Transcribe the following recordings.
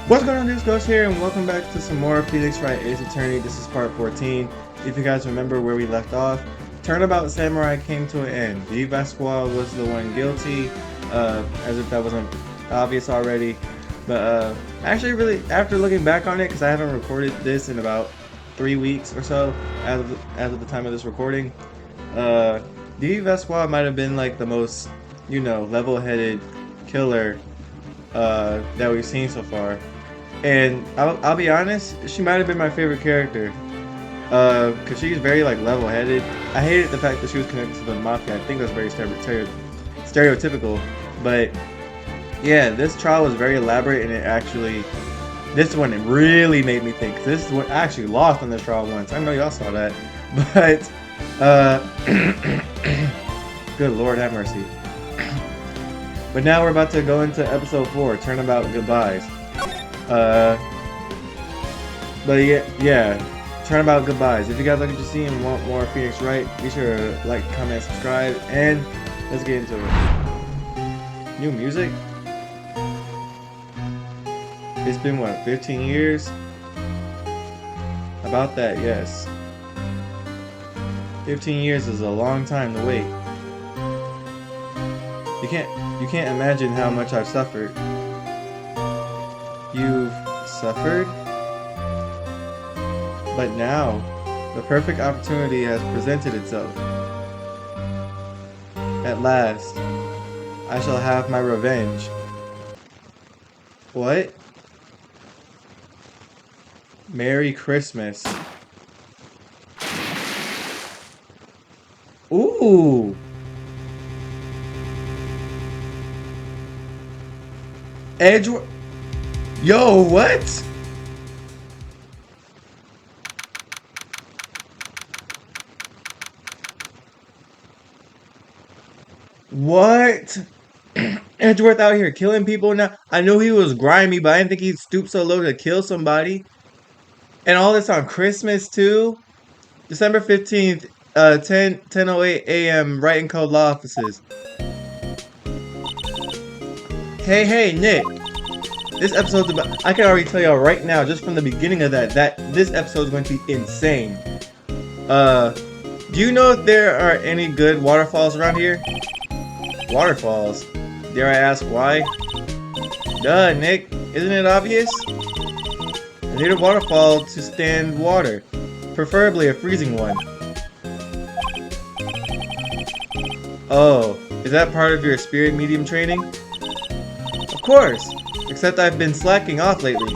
What's going on, Ghxst here, and welcome back to some more Wright Ace Attorney. This is part 14. If you guys remember where we left off, Turnabout Samurai came to an end. Ghxst was the one guilty, as if that wasn't obvious already. But actually, really, after looking back on it, because I haven't recorded this in about 3 weeks or so, as of the time of this recording, Ghxst might have been like the most, level-headed killer that we've seen so far. And I'll be honest, she might have been my favorite character, because she's very like level-headed. I hated the fact that she was connected to the mafia. I think that's very stereotypical, but yeah, this trial was very elaborate, and this one really made me think. This is what I actually lost on this trial once. I know y'all saw that, but good Lord have mercy. But now we're about to go into episode 4, Turnabout Goodbyes. But yeah, Turnabout Goodbyes. If you guys like what you see and want more Wright, be sure to like, comment, subscribe, and let's get into it. New music? It's been what, 15 years? About that, yes. 15 years is a long time to wait. You can't imagine how much I've suffered. You've suffered? But now, the perfect opportunity has presented itself. At last, I shall have my revenge. What? Merry Christmas. Ooh! Edgeworth. Yo, what? What? Edgeworth out here killing people now? I knew he was grimy, but I didn't think he'd stoop so low to kill somebody. And all this on Christmas, too? December 15th, 10:08 a.m., Wright and Code Law Offices. Hey, Nick. This episode's about... I can already tell y'all right now, just from the beginning of that this episode is going to be insane. Do you know if there are any good waterfalls around here? Waterfalls? Dare I ask why? Duh, Nick. Isn't it obvious? I need a waterfall to stand water. Preferably a freezing one. Oh, is that part of your spirit medium training? Of course! Except I've been slacking off lately.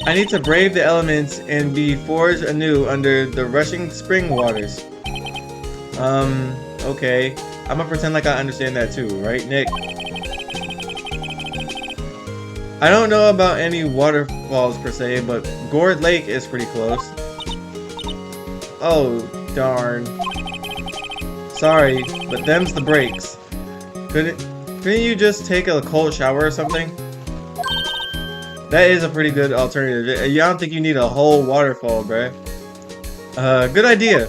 I need to brave the elements and be forged anew under the rushing spring waters. Okay. I'm gonna pretend like I understand that too, right, Nick? I don't know about any waterfalls per se, but Gourd Lake is pretty close. Oh, darn. Sorry, but them's the breaks. Couldn't you just take a cold shower or something? That is a pretty good alternative. I don't think you need a whole waterfall, bruh. Good idea.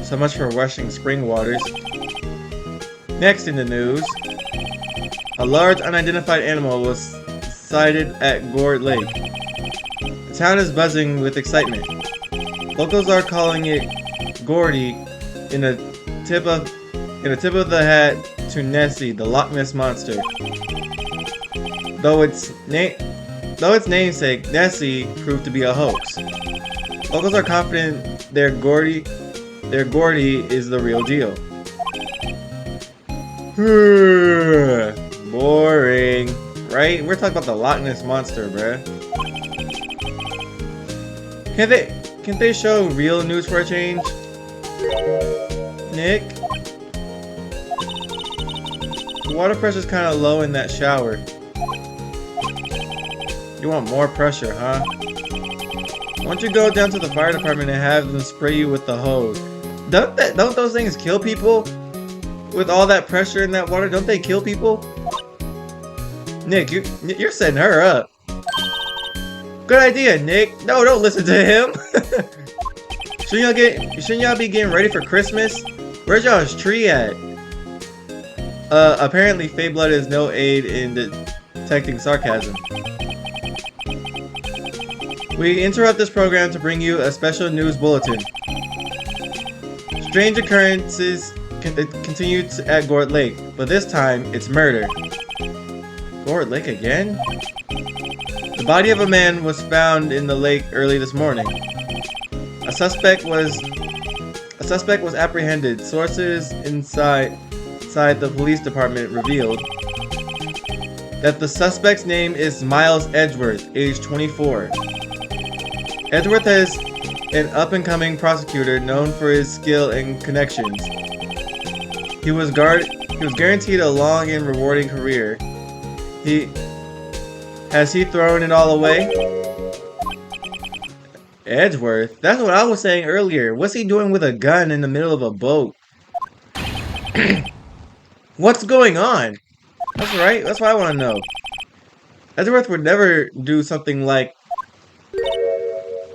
So much for rushing spring waters. Next in the news, a large unidentified animal was sighted at Gourd Lake. The town is buzzing with excitement. Locals are calling it Gordy in a tip of the hat to Nessie, the Loch Ness monster. Though its namesake, Nessie, proved to be a hoax. Locals are confident their Gordy is the real deal. Boring. Right? We're talking about the Loch Ness monster, bruh. Can't they show real news for a change? Nick? The water pressure's kind of low in that shower. You want more pressure, huh? Why don't you go down to the fire department and have them spray you with the hose? Don't those things kill people? With all that pressure in that water, don't they kill people? Nick, you're setting her up. Good idea, Nick. No, don't listen to him. Shouldn't y'all be getting ready for Christmas? Where's y'all's tree at? Apparently Fey blood is no aid in detecting sarcasm. We interrupt this program to bring you a special news bulletin. Strange occurrences continue at Gort Lake, but this time it's murder. Gort Lake again? The body of a man was found in the lake early this morning. A suspect was apprehended. Sources inside the police department revealed that the suspect's name is Miles Edgeworth, age 24. Edgeworth is an up-and-coming prosecutor known for his skill and connections. He was guaranteed a long and rewarding career. Has he thrown it all away? Edgeworth? That's what I was saying earlier. What's he doing with a gun in the middle of a boat? What's going on? That's right. That's what I want to know. Edgeworth would never do something like...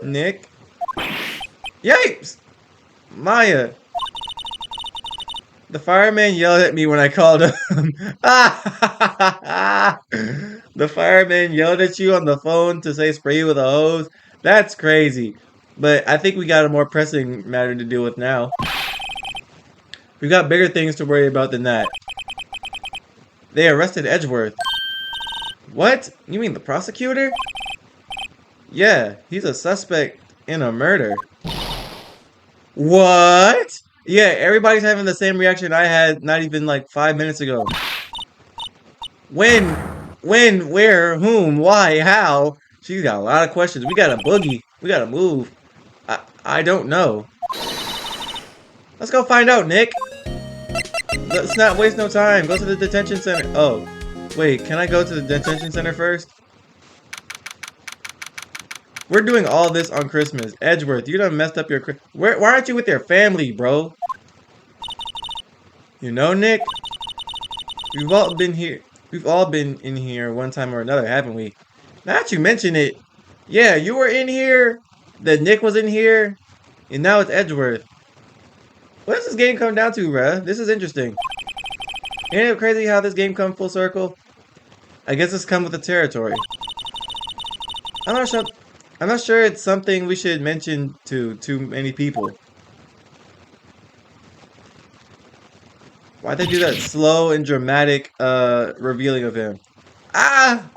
Nick? Yikes! Maya! The fireman yelled at me when I called him. The fireman yelled at you on the phone to say spray you with a hose? That's crazy. But I think we got a more pressing matter to deal with now. We've got bigger things to worry about than that. They arrested Edgeworth. What? You mean the prosecutor? Yeah, he's a suspect in a murder. What? Yeah, everybody's having the same reaction I had not even like 5 minutes ago. When, where, whom, why, how? She's got a lot of questions. We got a boogie. We gotta move. I don't know. Let's go find out, Nick. Let's not waste no time. Go to the detention center. Oh, wait, can I go to the detention center first? We're doing all this on Christmas. Edgeworth, you done messed up your... Why aren't you with your family, bro? You know, Nick? We've all been here. We've all been in here one time or another, haven't we? Now that you mention it, yeah, you were in here, then Nick was in here, and now it's Edgeworth. What does this game come down to, bruh? This is interesting. Ain't it crazy how this game come full circle? I guess it's come with the territory. I'm not sure it's something we should mention to too many people. Why'd they do that slow and dramatic revealing of him? Ah!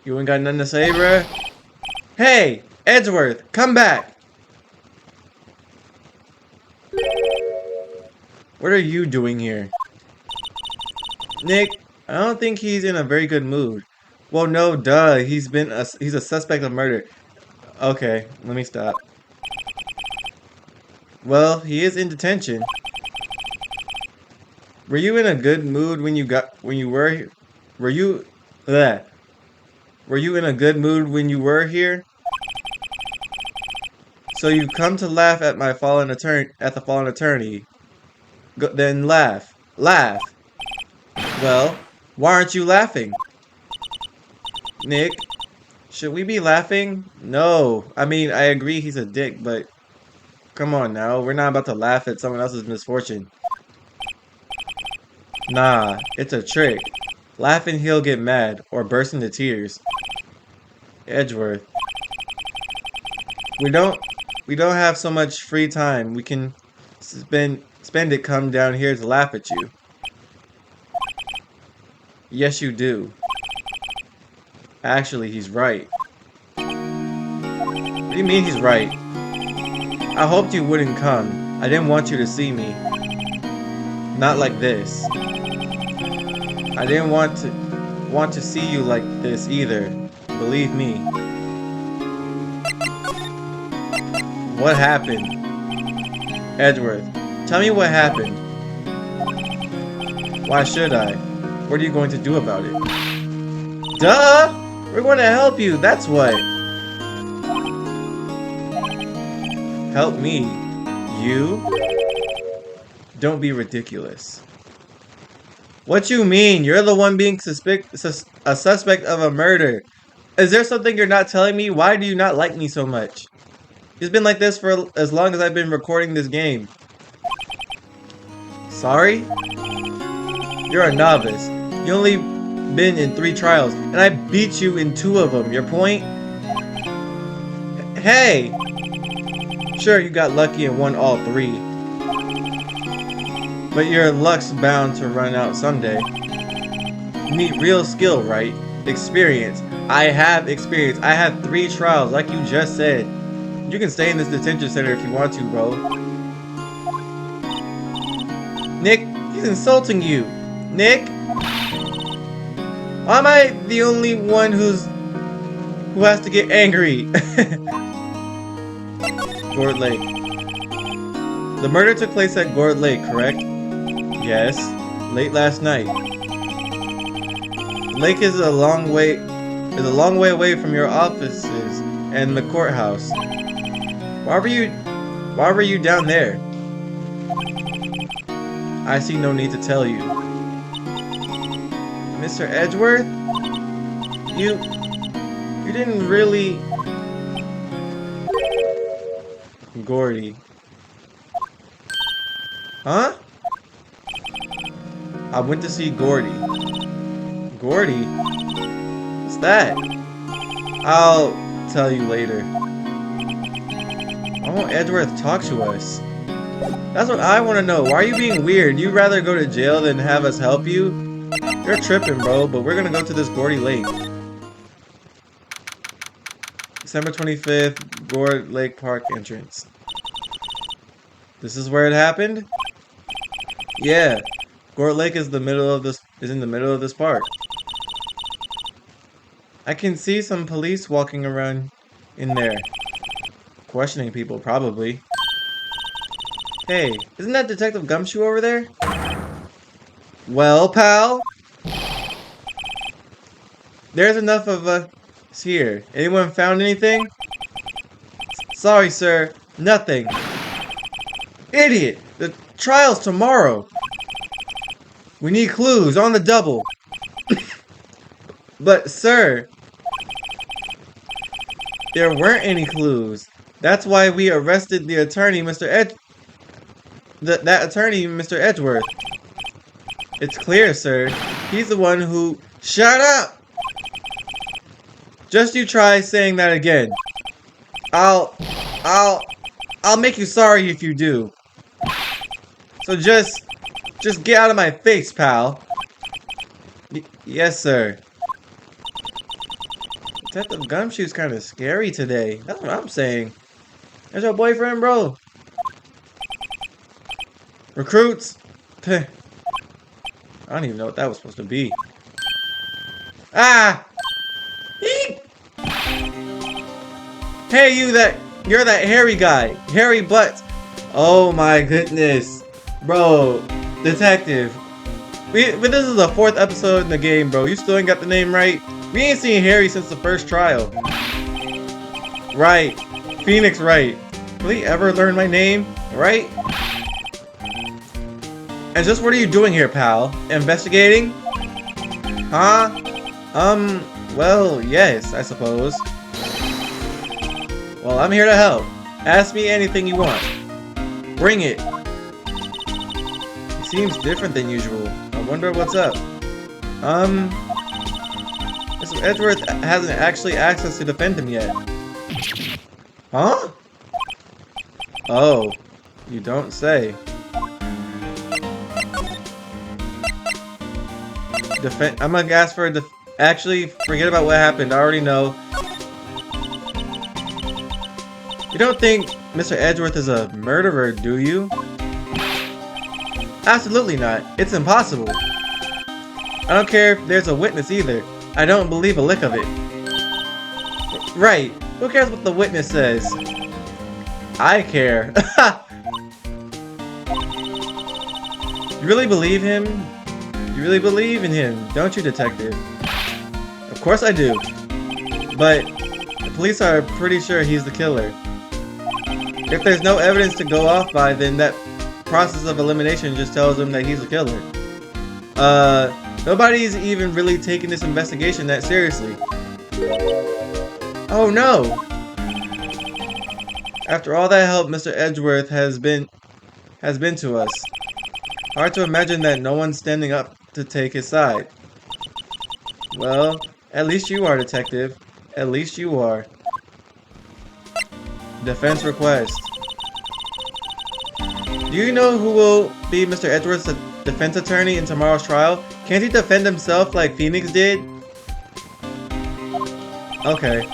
You ain't got nothing to say, bruh? Hey! Edgeworth! Come back! What are you doing here? Nick, I don't think he's in a very good mood. Well, no, duh. He's a suspect of murder. Okay, let me stop. Well, he is in detention. Were you in a good mood when you were here? Were you in a good mood when you were here? So you come to laugh at my fallen attorney. Then laugh. Laugh. Well, why aren't you laughing? Nick, should we be laughing? No. I mean, I agree he's a dick, but come on now. We're not about to laugh at someone else's misfortune. Nah, it's a trick. Laugh and he'll get mad or burst into tears. Edgeworth. We don't have so much free time. We can spend it come down here to laugh at you. Yes, you do. Actually, he's right. What do you mean he's right? I hoped you wouldn't come. I didn't want you to see me. Not like this. I didn't want to see you like this either. Believe me. What happened? Edgeworth, tell me what happened. Why should I? What are you going to do about it? Duh! We're going to help you, that's what. Help me? You? Don't be ridiculous. What you mean? You're the one being a suspect of a murder. Is there something you're not telling me? Why do you not like me so much? It's been like this for as long as I've been recording this game. Sorry? You're a novice. You only been in 3 trials, and I beat you in 2 of them. Your point? Hey! Sure, you got lucky and won all 3. But your luck's bound to run out someday. You need real skill, right? Experience. I have experience. I have 3 trials, like you just said. You can stay in this detention center if you want to, bro. Nick, he's insulting you. Nick? Why am I the only one who has to get angry? Gourd Lake. The murder took place at Gourd Lake, correct? Yes. Late last night. The lake is a long way away from your offices and the courthouse. Why were you down there? I see no need to tell you. Mr. Edgeworth? You didn't really... Gordy. Huh? I went to see Gordy. Gordy? What's that? I'll tell you later. Why won't Edgeworth talk to us? That's what I want to know. Why are you being weird? You'd rather go to jail than have us help you? You're tripping, bro, but we're gonna go to this Gordy Lake. December 25th, Gourd Lake Park entrance. This is where it happened? Yeah. Gourd Lake is in the middle of this park. I can see some police walking around in there. Questioning people, probably. Hey, isn't that Detective Gumshoe over there? Well, pal? There's enough of us here. Anyone found anything? Sorry, sir. Nothing. Idiot! The trial's tomorrow. We need clues on the double. But, sir, there weren't any clues. That's why we arrested the attorney, Mr. That attorney, Mr. Edgeworth. It's clear, sir. He's the one who... Shut up! Just you try saying that again. I'll make you sorry if you do. So just get out of my face, pal. Yes, sir. Detective Gumshoe's kind of scary today. That's what I'm saying. There's your boyfriend, bro. Recruits. I don't even know what that was supposed to be. Ah! Eek! Hey, you're that hairy guy. Hairy butt. Oh my goodness. Bro, detective. But this is the 4th episode in the game, bro. You still ain't got the name right? We ain't seen Harry since the first trial. Right. Phoenix Wright. Will he ever learn my name? Right? And just what are you doing here, pal? Investigating? Huh? Well, yes, I suppose. Well, I'm here to help. Ask me anything you want. Bring it. He seems different than usual. I wonder what's up. Mr. Edgeworth hasn't actually asked us to defend him yet. Huh? Oh, you don't say. I'm gonna ask for a actually, forget about what happened. I already know. You don't think Mr. Edgeworth is a murderer, do you? Absolutely not. It's impossible. I don't care if there's a witness either. I don't believe a lick of it. Right. Who cares what the witness says? I care. You really believe him? You really believe in him, don't you, detective? Of course I do. But the police are pretty sure he's the killer. If there's no evidence to go off by, then that process of elimination just tells them that he's the killer. Nobody's even really taking this investigation that seriously. Oh no! After all that help Mr. Edgeworth has been to us. Hard to imagine that no one's standing up to take his side. Well, at least you are, Detective. At least you are. Defense request. Do you know who will be Mr. Edwards' defense attorney in tomorrow's trial? Can't he defend himself like Phoenix did? Okay.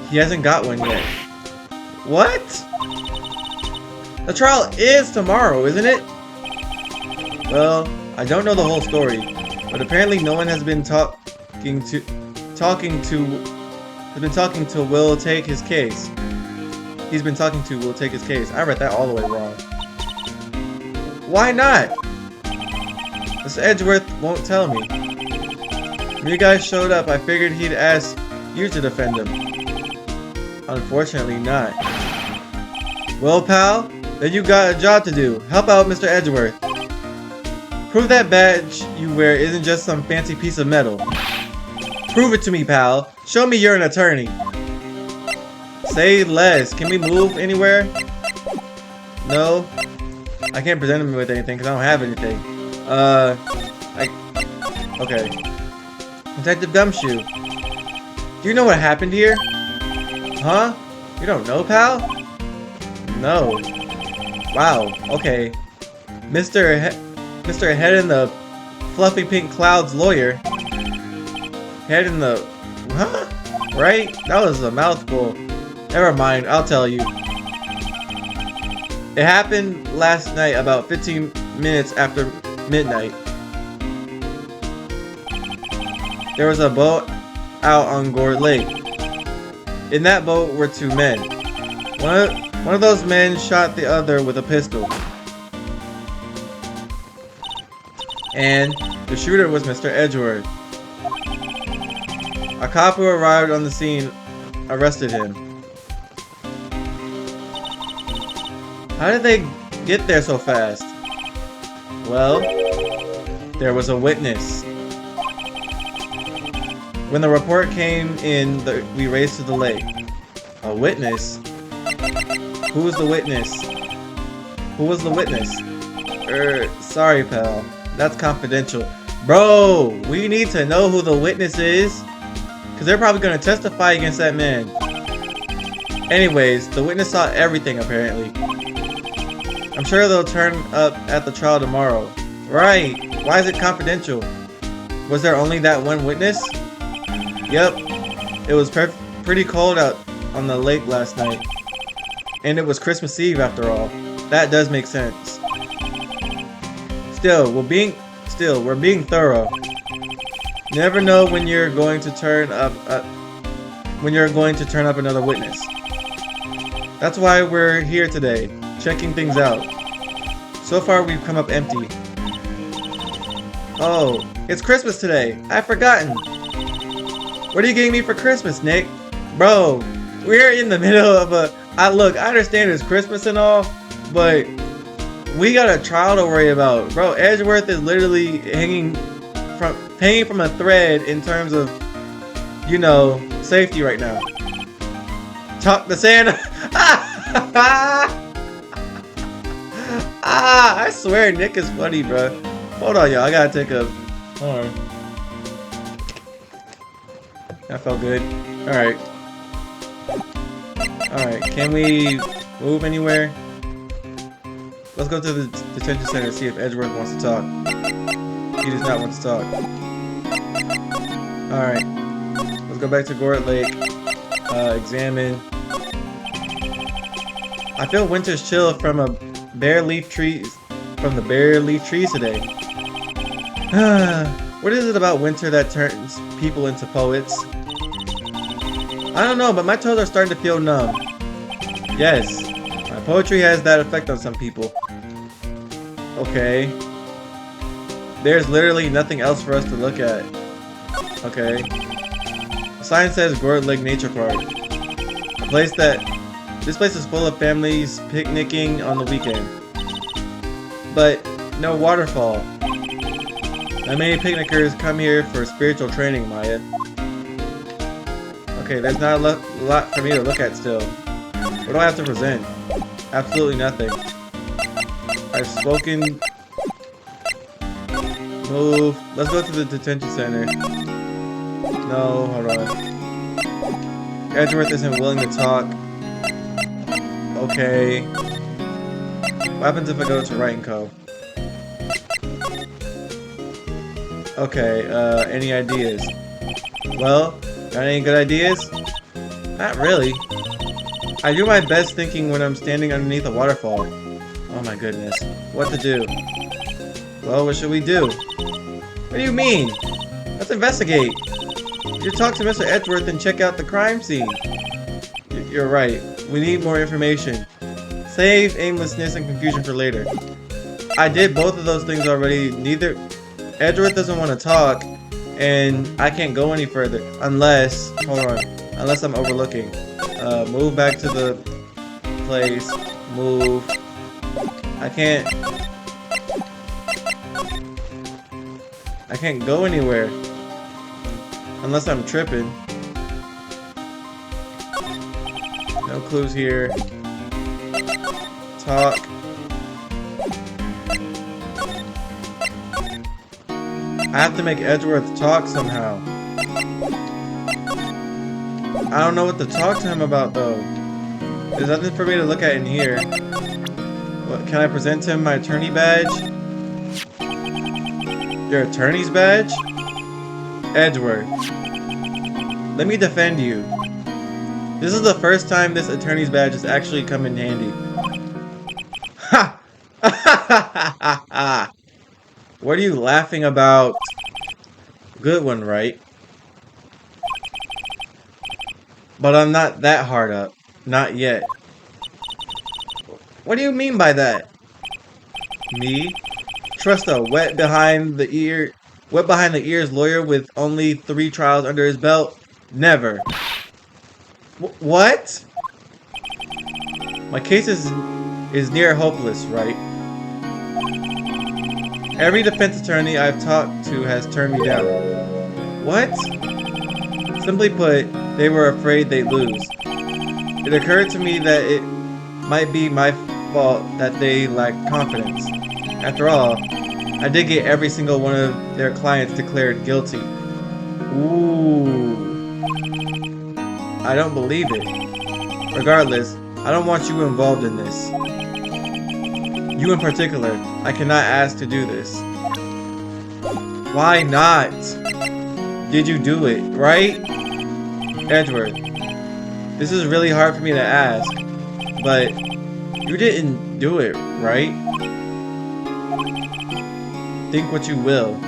He hasn't got one yet. What? The trial is tomorrow, isn't it? Well, I don't know the whole story, but apparently no one has been talking to Will take his case. He's been talking to Will take his case. I read that all the way wrong. Why not? Mr. Edgeworth won't tell me. When you guys showed up, I figured he'd ask you to defend him. Unfortunately not. Well, pal, then you got a job to do. Help out Mr. Edgeworth. Prove that badge you wear isn't just some fancy piece of metal. Prove it to me, pal. Show me you're an attorney. Say less. Can we move anywhere? No. I can't present him with anything because I don't have anything. Okay. Detective Gumshoe. Do you know what happened here? Huh? You don't know, pal? No. Wow. Okay. Mr. Head in the Fluffy Pink Cloud's lawyer. Head in the... Huh? Right? That was a mouthful. Never mind. I'll tell you. It happened last night about 15 minutes after midnight. There was a boat out on Gourd Lake. In that boat were two men. One of those men shot the other with a pistol. And the shooter was Mr. Edgeworth. A cop who arrived on the scene arrested him. How did they get there so fast? Well, there was a witness. When the report came in, we raced to the lake. A witness? Who was the witness? Who was the witness? Sorry, pal. That's confidential. Bro, we need to know who the witness is. Because they're probably going to testify against that man. Anyways, the witness saw everything, apparently. I'm sure they'll turn up at the trial tomorrow. Right. Why is it confidential? Was there only that one witness? Yep. It was pretty cold out on the lake last night. And it was Christmas Eve after all. That does make sense. Still, we're being thorough. You never know when you're going to turn up another witness. That's why we're here today, checking things out. So far we've come up empty. Oh, it's Christmas today. I've forgotten. What are you getting me for Christmas, Nick? Bro, we're in the middle of look, I understand it's Christmas and all, but we got a trial to worry about. Bro, Edgeworth is literally hanging from a thread in terms of, you know, safety right now. Talk to Santa. I swear Nick is funny, bro. Hold on, y'all. I gotta take a... Hold on. That felt good. Alright. Alright, can we move anywhere? Let's go to the detention center and see if Edgeworth wants to talk. He does not want to talk. Alright. Let's go back to Gourd Lake. Examine. I feel winter's chill from the bare leaf trees today. What is it about winter that turns people into poets? I don't know, but my toes are starting to feel numb. Yes, my poetry has that effect on some people. Okay. There's literally nothing else for us to look at. Okay. The sign says Gourd Lake Nature Park. This place is full of families picnicking on the weekend. But no waterfall. Not many picnickers come here for spiritual training, Maya. Okay, there's not a lot for me to look at still. What do I have to present? Absolutely nothing. I've spoken. Move. Let's go to the detention center. No, hold on. Edgeworth isn't willing to talk. Okay. What happens if I go to Wright & Co? Okay, any ideas? Well, got any good ideas? Not really. I do my best thinking when I'm standing underneath a waterfall. Oh my goodness. What to do? Well, what should we do? What do you mean? Let's investigate. You should talk to Mr. Edgeworth and check out the crime scene. You're right. We need more information. Save aimlessness and confusion for later. I did both of those things already. Neither... Edgeworth doesn't want to talk, and I can't go any further unless... Hold on. Unless I'm overlooking. Move back to the place. Move. I can't go anywhere. Unless I'm tripping. No clues here. Talk. I have to make Edgeworth talk somehow. I don't know what to talk to him about though. There's nothing for me to look at in here. What, can I present him my attorney badge? Your attorney's badge? Edgeworth. Let me defend you. This is the first time this attorney's badge has actually come in handy. Ha! What are you laughing about? Good one, right? But I'm not that hard up. Not yet. What do you mean by that? Me? Trust a wet behind the ears lawyer with only 3 trials under his belt? Never. What? My case is near hopeless, right? Every defense attorney I've talked to has turned me down. What? Simply put, they were afraid they'd lose. It occurred to me that it might be my fault that they lacked confidence. After all, I did get every single one of their clients declared guilty. Ooh. I don't believe it. Regardless, I don't want you involved in this. You in particular, I cannot ask to do this. Why not? Did you do it, right? Edgeworth, this is really hard for me to ask, but you didn't do it, right? Think what you will.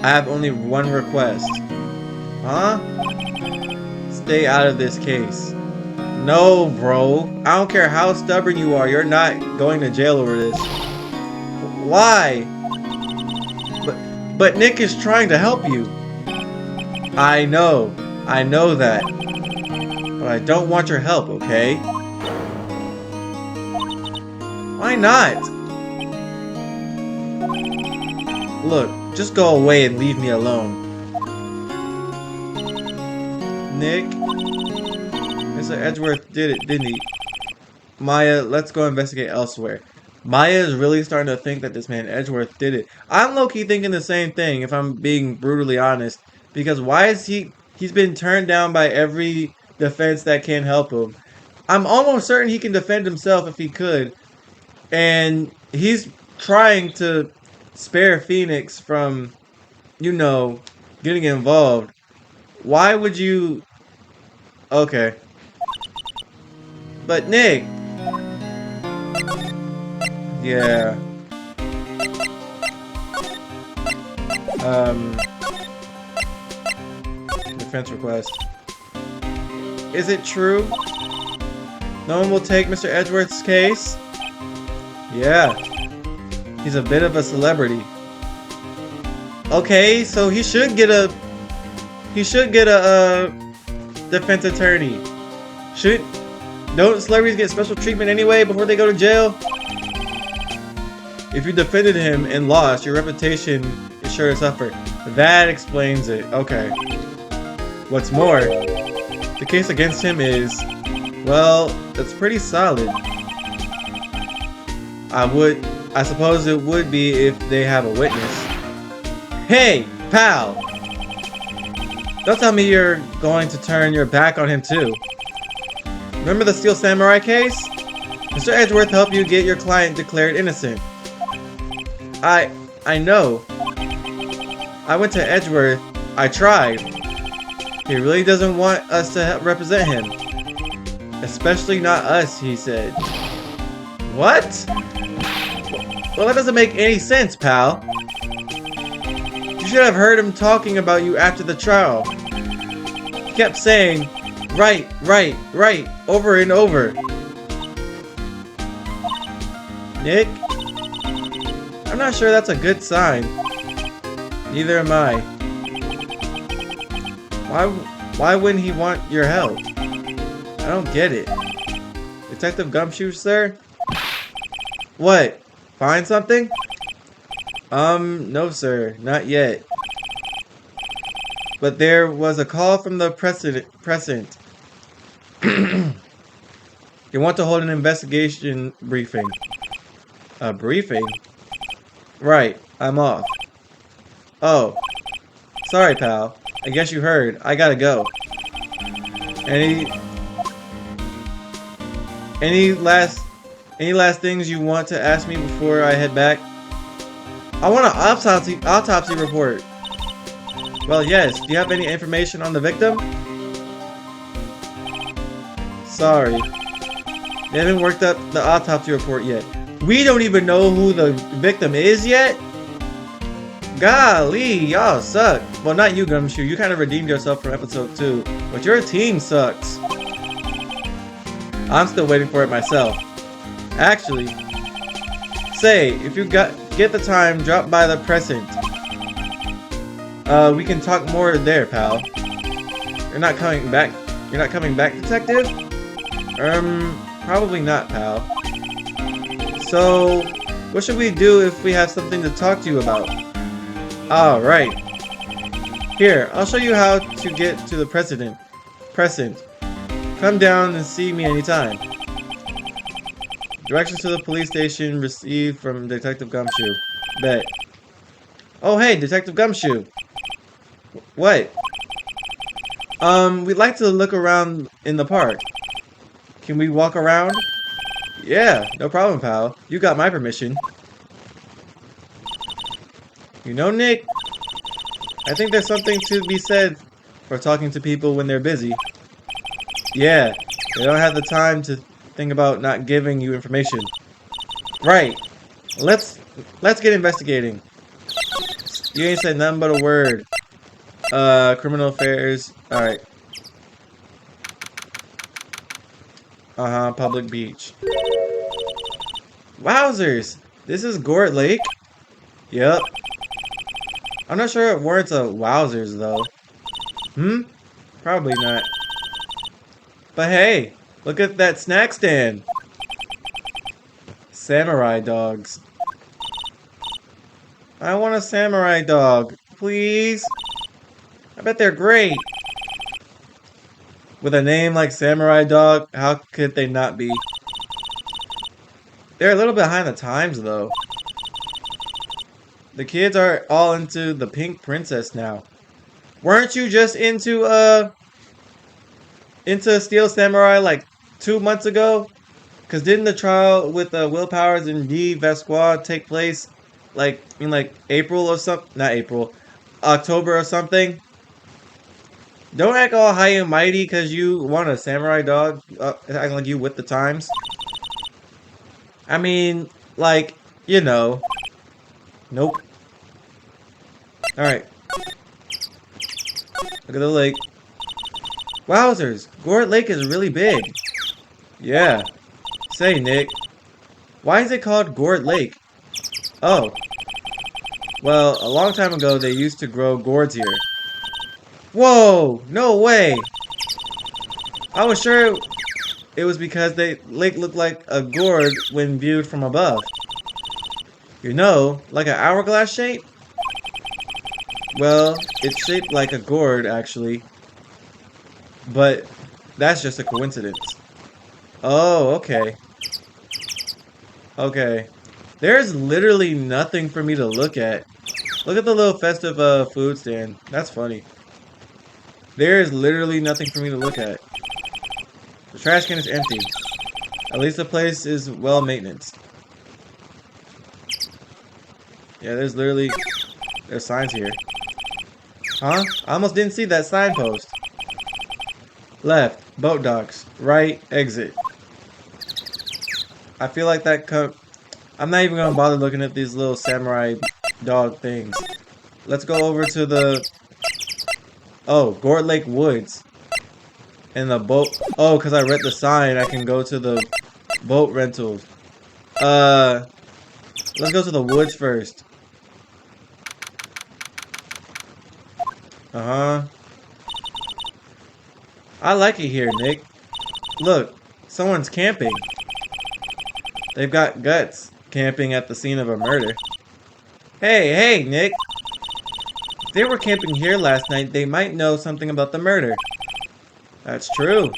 I have only one request. Huh? Stay out of this case. No, bro. I don't care how stubborn you are. You're not going to jail over this. Why? But Nick is trying to help you. I know. I know that. But I don't want your help, okay? Why not? Look, just go away and leave me alone. Nick? Mr. Edgeworth did it, didn't he? Maya, let's go investigate elsewhere. Maya is really starting to think that this man Edgeworth did it. I'm low-key thinking the same thing, if I'm being brutally honest. Because why is he's been turned down by every defense that can help him. I'm almost certain he can defend himself if he could. And he's trying to spare Phoenix from, you know, getting involved. Why would you... Okay. But Nick... Yeah. Defense request. Is it true? No one will take Mr. Edgeworth's case? Yeah. He's a bit of a celebrity. Okay, so he should get a defense attorney. Don't celebrities get special treatment anyway before they go to jail? If you defended him and lost, your reputation is sure to suffer. That explains it. Okay. What's more, the case against him is, well, that's pretty solid. I I suppose it would be if they have a witness. Hey, pal! Don't tell me you're going to turn your back on him too. Remember the Steel Samurai case? Mr. Edgeworth helped you get your client declared innocent. I know. I went to Edgeworth. I tried. He really doesn't want us to represent him. Especially not us, he said. What? Well, that doesn't make any sense, pal. You should have heard him talking about you after the trial. He kept saying, right, right, right, over and over. Nick? I'm not sure that's a good sign. Neither am I. Why wouldn't he want your help? I don't get it. Detective Gumshoe, sir? What? Find something? No sir, not yet. But there was a call from the president. You want to hold an investigation briefing. A briefing? Right, I'm off. Oh. Sorry, pal. I guess you heard. I gotta go. Any last things you want to ask me before I head back? I want an autopsy report. Well, yes. Do you have any information on the victim? Sorry. They haven't worked up the autopsy report yet. We don't even know who the victim is yet? Golly, y'all suck. Well, not you, Gumshoe. You kind of redeemed yourself from episode 2. But your team sucks. I'm still waiting for it myself. Actually, say, if you get the time, drop by the precinct. We can talk more there, pal. You're not coming back. You're not coming back, detective? Probably not, pal. So, what should we do if we have something to talk to you about? Alright. Here, I'll show you how to get to the precinct. Come down and see me anytime. Directions to the police station received from Detective Gumshoe. Bet. Oh hey, Detective Gumshoe. What? We'd like to look around in the park. Can we walk around? Yeah, no problem, pal. You got my permission. You know, Nick, I think there's something to be said for talking to people when they're busy. Yeah, they don't have the time to think about not giving you information. Right. Let's get investigating. You ain't said nothing but a word. Criminal affairs. Alright. Public beach. Wowzers! This is Gort Lake? Yep. I'm not sure it warrants a wowzers, though. Probably not. But hey, look at that snack stand. Samurai dogs. I want a samurai dog. Please? I bet they're great. With a name like Samurai Dog, how could they not be? They're a little behind the times, though. The kids are all into the Pink Princess now. Weren't you just into Steel Samurai like 2 months ago? Cause didn't the trial with Will Powers and D. Vasquez take place like in like April or something? Not April, October or something. Don't act all high and mighty cause you want a samurai dog. Acting like you with the times. I mean, like, you know. Nope. Alright. Look at the lake. Wowzers! Gort Lake is really big. Yeah. Say, Nick. Why is it called Gort Lake? Oh. Well, a long time ago they used to grow gourds here. Whoa! No way! I was sure it was because the lake looked like a gourd when viewed from above. You know, like an hourglass shape? Well, it's shaped like a gourd, actually. But that's just a coincidence. Oh, okay. Okay. There's literally nothing for me to look at. Look at the little festive food stand. That's funny. There is literally nothing for me to look at. The trash can is empty. At least the place is well maintenance. Yeah, there's signs here. Huh? I almost didn't see that signpost. Left, boat docks. Right, exit. I feel like I'm not even gonna bother looking at these little samurai dog things. Let's go over to the... Oh, Gourd Lake Woods. And the boat... Oh, because I read the sign, I can go to the boat rentals. Let's go to the woods first. Uh-huh. I like it here, Nick. Look, someone's camping. They've got Ghxst camping at the scene of a murder. Hey, Nick. If they were camping here last night, they might know something about the murder. That's true.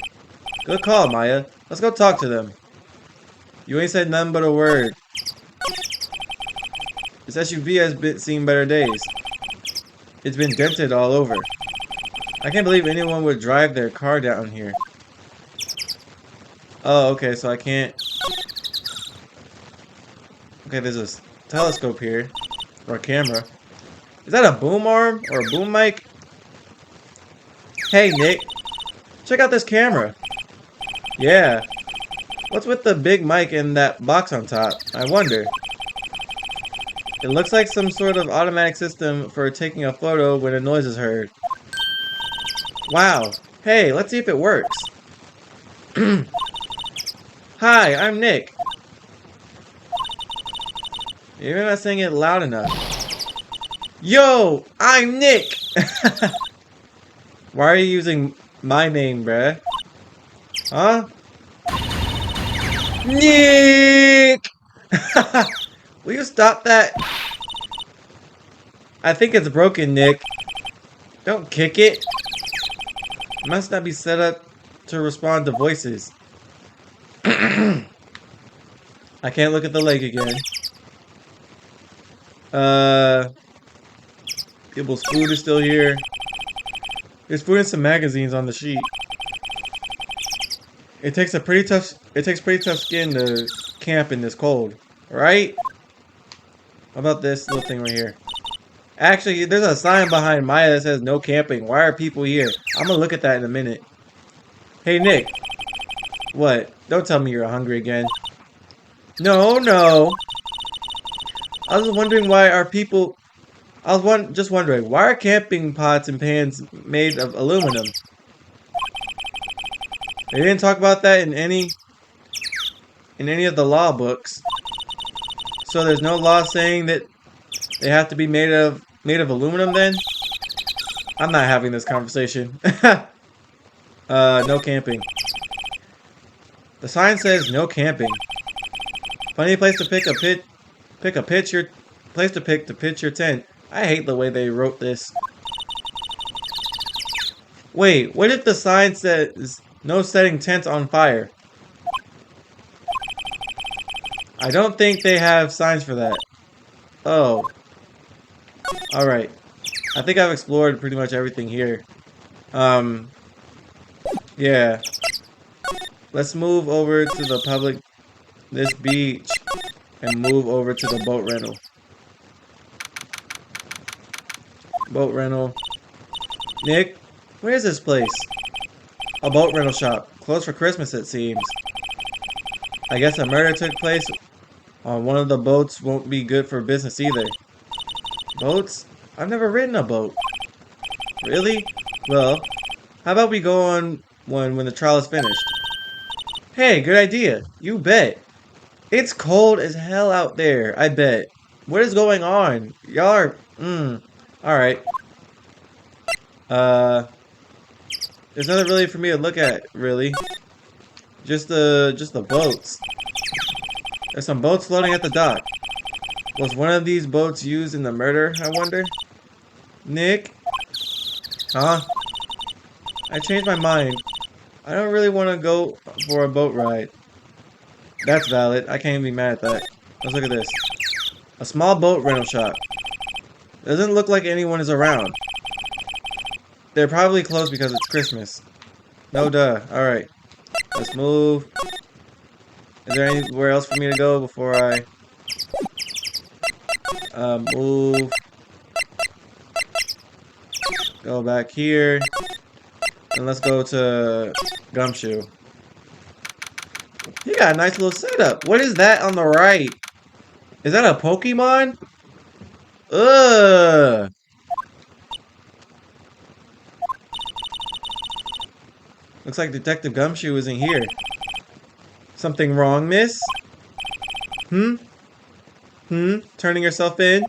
Good call, Maya. Let's go talk to them. You ain't said nothing but a word. This SUV has seen better days. It's been dented all over. I can't believe anyone would drive their car down here. Oh, okay, so I can't... Okay, there's a telescope here. Or a camera. Is that a boom arm? Or a boom mic? Hey, Nick. Check out this camera. Yeah. What's with the big mic and that box on top? I wonder. It looks like some sort of automatic system for taking a photo when a noise is heard. Wow. Hey, let's see if it works. Hi, I'm Nick. You're not saying it loud enough. Yo, I'm Nick! Why are you using my name, bruh? Huh? Nick! Will you stop that? I think it's broken, Nick. Don't kick it. It must not be set up to respond to voices. I can't look at the lake again. People's food is still here. There's food and some magazines on the sheet. It takes pretty tough skin to camp in this cold, right? How about this little thing right here? Actually, there's a sign behind Maya that says no camping. Why are people here? I'm gonna look at that in a minute. Hey, Nick. What? Don't tell me you're hungry again. No. I was wondering why are people... just wondering, why are camping pots and pans made of aluminum? They didn't talk about that in any of the law books. So there's no law saying that they have to be made of aluminum then? I'm not having this conversation. No camping. The sign says no camping. Funny place to pitch your tent. I hate the way they wrote this. Wait, what if the sign says no setting tents on fire? I don't think they have signs for that. Oh. Alright. I think I've explored pretty much everything here. Yeah. Let's move over to this beach, and move over to the boat rental. Boat rental. Nick, where is this place? A boat rental shop. Closed for Christmas, it seems. I guess a murder took place on one of the boats. Won't be good for business either. Boats? I've never ridden a boat. Really? Well, how about we go on one when the trial is finished? Hey, good idea. You bet. It's cold as hell out there, I bet. What is going on? Y'all are... Alright. There's nothing really for me to look at, really. Just the boats. There's some boats floating at the dock. Was one of these boats used in the murder, I wonder? Nick? Huh? I changed my mind. I don't really want to go for a boat ride. That's valid. I can't even be mad at that. Let's look at this. A small boat rental shop. Doesn't look like anyone is around. They're probably closed because it's Christmas. No duh. Alright. Let's move. Is there anywhere else for me to go before I move? Go back here. And let's go to Gumshoe. He got a nice little setup. What is that on the right? Is that a Pokemon? Ugh. Looks like Detective Gumshoe isn't here. Something wrong, miss? Turning yourself in?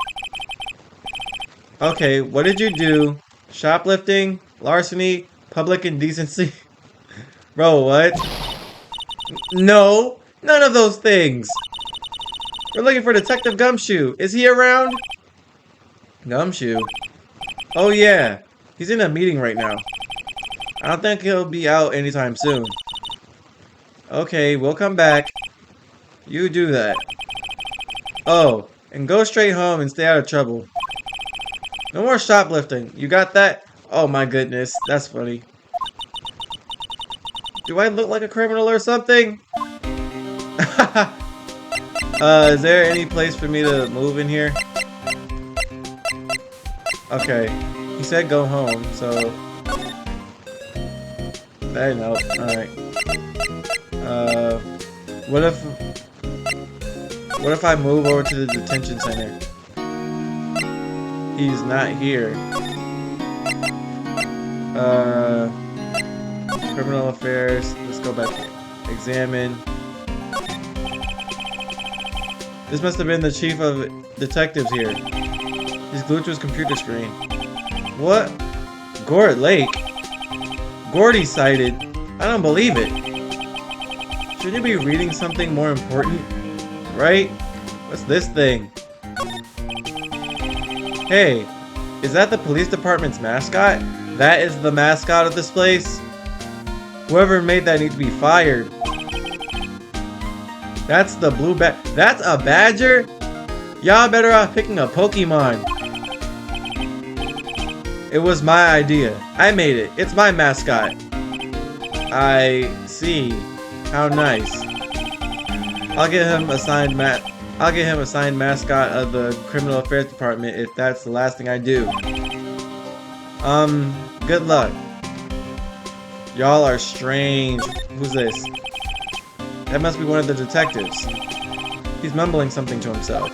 Okay, what did you do? Shoplifting? Larceny? Public indecency? Bro, what? No! None of those things! We're looking for Detective Gumshoe. Is he around? Gumshoe? Oh yeah. He's in a meeting right now. I don't think he'll be out anytime soon. Okay, we'll come back. You do that. Oh, and go straight home and stay out of trouble. No more shoplifting. You got that? Oh my goodness, that's funny. Do I look like a criminal or something? Is there any place for me to move in here? Okay. He said go home, so... I know. Alright. What if I move over to the detention center? He's not here. Criminal affairs. Let's go back here. Examine. This must have been the chief of detectives here. He's glued to his computer screen. What? Gort Lake? Gordy sighted? I don't believe it. Shouldn't you be reading something more important? Right? What's this thing? Hey, is that the police department's mascot? That is the mascot of this place? Whoever made that needs to be fired. That's the blue bat. That's a badger? Y'all better off picking a Pokemon. It was my idea. I made it. It's my mascot. I see. How nice. I'll get him assigned mascot of the criminal affairs department if that's the last thing I do. Good luck. Y'all are strange. Who's this? That must be one of the detectives. He's mumbling something to himself.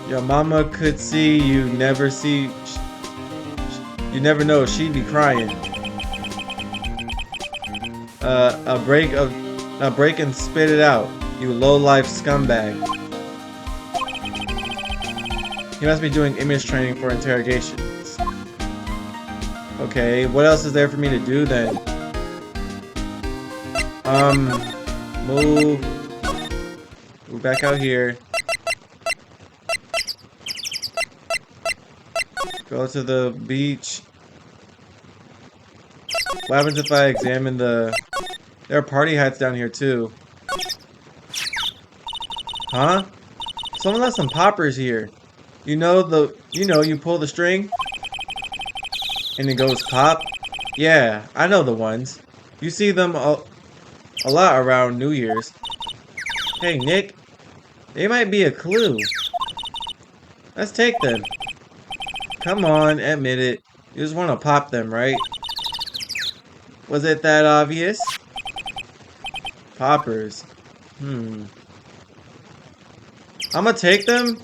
Your mama could see you never know, she'd be crying. Now break and spit it out, you low-life scumbag. He must be doing image training for interrogations. Okay, what else is there for me to do then? Move back out here. Go to the beach. What happens if I examine the... There are party hats down here too. Huh? Someone left some poppers here. You pull the string and it goes pop? Yeah, I know the ones. You see them a lot around New Year's. Hey Nick, they might be a clue. Let's take them. Come on, admit it. You just want to pop them, right? Was it that obvious? Poppers. I'm gonna take them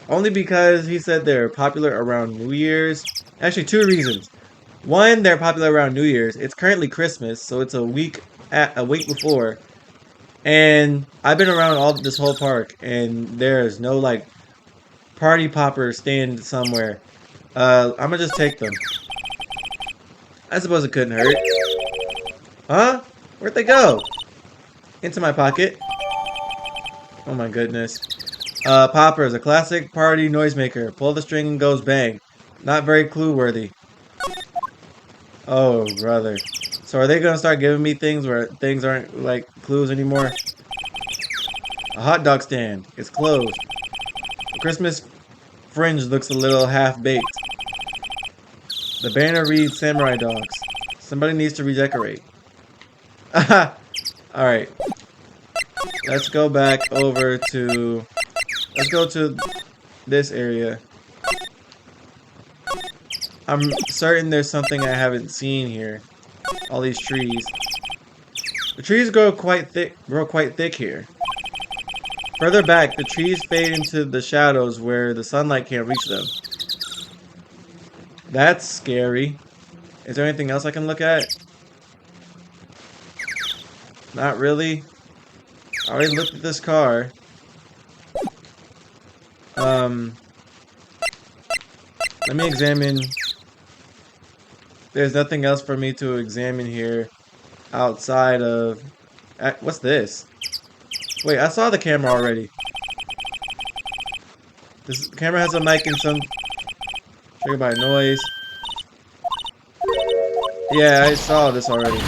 only because he said they're popular around New Year's. Actually, two reasons. One, they're popular around New Year's. It's currently Christmas, so it's a week before. And I've been around this whole park, and there's no like party popper stand somewhere. I'm gonna just take them. I suppose it couldn't hurt. Huh? Where'd they go? Into my pocket. Oh my goodness. Popper is a classic party noisemaker. Pull the string and goes bang. Not very clue-worthy. Oh, brother. So are they gonna start giving me things where things aren't like clues anymore? A hot dog stand. It's closed. The Christmas fringe looks a little half-baked. The banner reads Samurai Dogs. Somebody needs to redecorate. Alright. Let's go back over to... Let's go to this area. I'm certain there's something I haven't seen here. All these trees. The trees grow quite thick here. Further back, the trees fade into the shadows where the sunlight can't reach them. That's scary. Is there anything else I can look at? Not really. I already looked at this car. Let me examine. There's nothing else for me to examine here outside of... What's this? Wait, I saw the camera already. This camera has a mic and some... Triggered by noise. Yeah, I saw this already.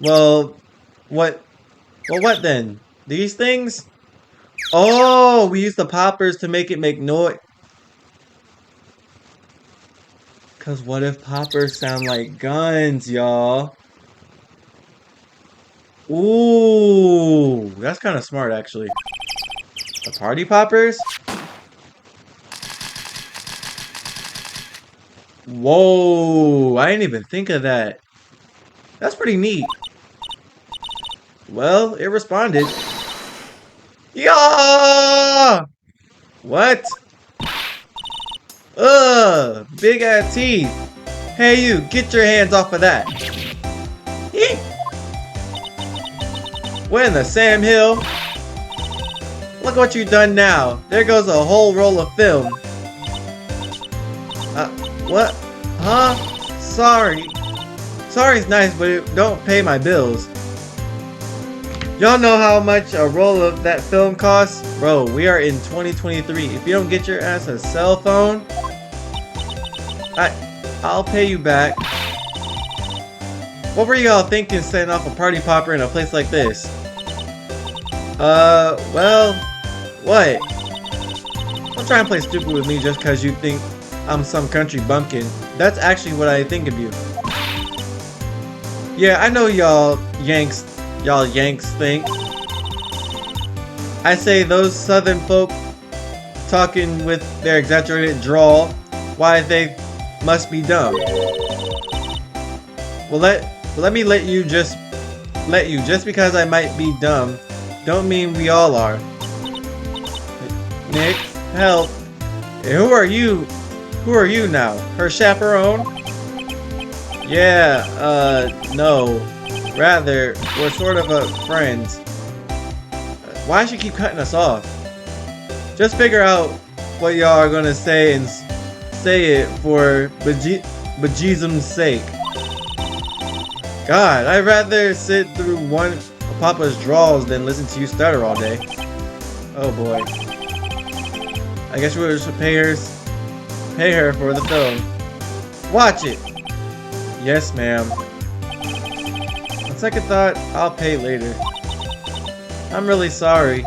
Well, what? Well, what then? These things? Oh, we use the poppers to make it make noise. Cause what if poppers sound like guns, y'all? Ooh, that's kind of smart, actually. The party poppers? Whoa, I didn't even think of that. That's pretty neat. Well, it responded. Yeah! What? Ugh, big ass teeth. Hey you, get your hands off of that. Eek. What in the Sam Hill? Look what you done now. There goes a whole roll of film. What? Huh? Sorry. Sorry's nice, but it don't pay my bills. Y'all know how much a roll of that film costs? Bro, we are in 2023. If you don't get your ass a cell phone, I'll pay you back. What were y'all thinking setting off a party popper in a place like this? Well, what? Don't try and play stupid with me just because you think I'm some country bumpkin. That's actually what I think of you. Yeah, I know y'all Yanks think. I say those southern folk talking with their exaggerated drawl, why they must be dumb. Well, let you just because I might be dumb, don't mean we all are. Nick, help. Hey, who are you? Who are you now? Her chaperone? Yeah, no. Rather, we're sort of friends. Why does she keep cutting us off? Just figure out what y'all are gonna say and say it for bejesus's sake. God, I'd rather sit through one of Papa's draws than listen to you stutter all day. Oh boy. I guess we'll just pay her for the film. Watch it! Yes, ma'am. On second thought, I'll pay later. I'm really sorry.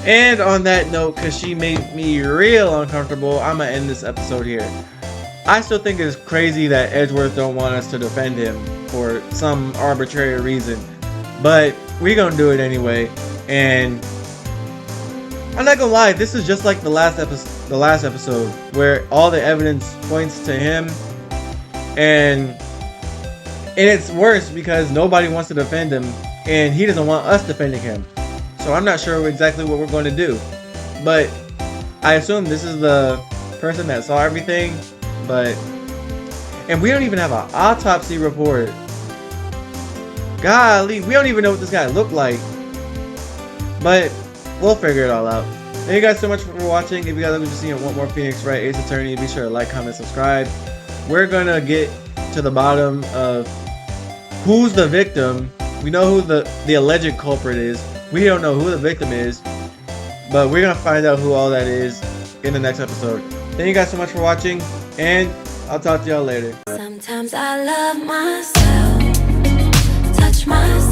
And on that note, because she made me real uncomfortable, I'm gonna end this episode here. I still think it's crazy that Edgeworth don't want us to defend him for some arbitrary reason. But we're gonna do it anyway. And I'm not gonna lie, this is just like the last episode where all the evidence points to him. And it's worse because nobody wants to defend him and he doesn't want us defending him. So I'm not sure exactly what we're going to do. But I assume this is the person that saw everything. And we don't even have an autopsy report. Golly, we don't even know what this guy looked like. But we'll figure it all out. Thank you guys so much for watching. If you guys are looking to see one more Phoenix Wright Ace Attorney, be sure to like, comment, subscribe. We're gonna get to the bottom of who's the victim. We know who the alleged culprit is. We don't know who the victim is. But we're gonna find out who all that is in the next episode. Thank you guys so much for watching, and I'll talk to y'all later. Sometimes I love myself, touch myself.